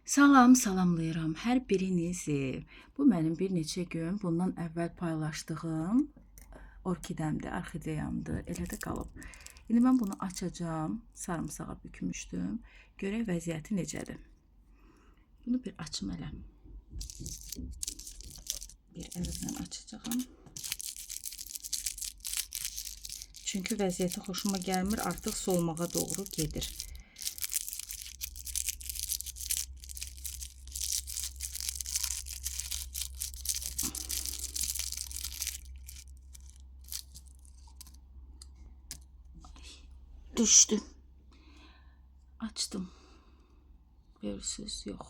Salam, salamlayıram hər birinizi. Bu mənim bir neçə gün bundan əvvəl paylaşdığım orkidəmdir, orxideyamdır. Elə də qalıb. İndi mən bunu açacağım. Sarımsağa bükmüşdüm. Görək vəziyyəti necədir. Bunu bir açım elə. Bir əlimlə açacağım. Çünki vəziyyəti xoşuma gəlmir, artıq solmağa doğru gedir. Düşdü. Açdım. Görürsüz, yox.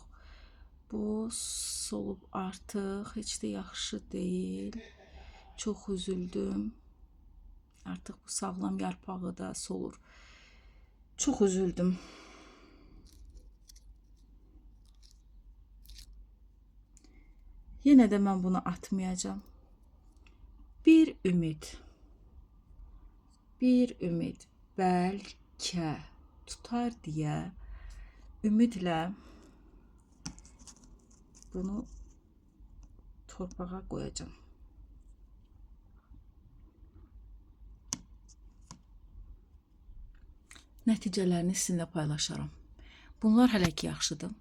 Bu solub artıq, heç də yaxşı deyil. Çox üzüldüm. Artıq bu sağlam yarpağı da solur. Çox üzüldüm. Yenə də mən bunu atmayacağım. Bir ümid bəlkə tutar deyə ümidlə bunu torpağa qoyacağım. Nəticələrini sizinlə paylaşaram. Bunlar hələ ki yaxşıdır.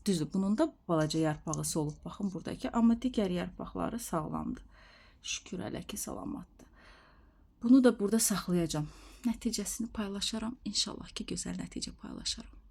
Düzdür, bunun da balaca yarpağı solub, baxın buradakı, amma digər yarpaqları sağlamdır. Şükür hələ ki salamatdır. Bunu da burada saxlayacağım. Nəticəsini paylaşaram. İnşallah ki gözəl nəticə paylaşaram.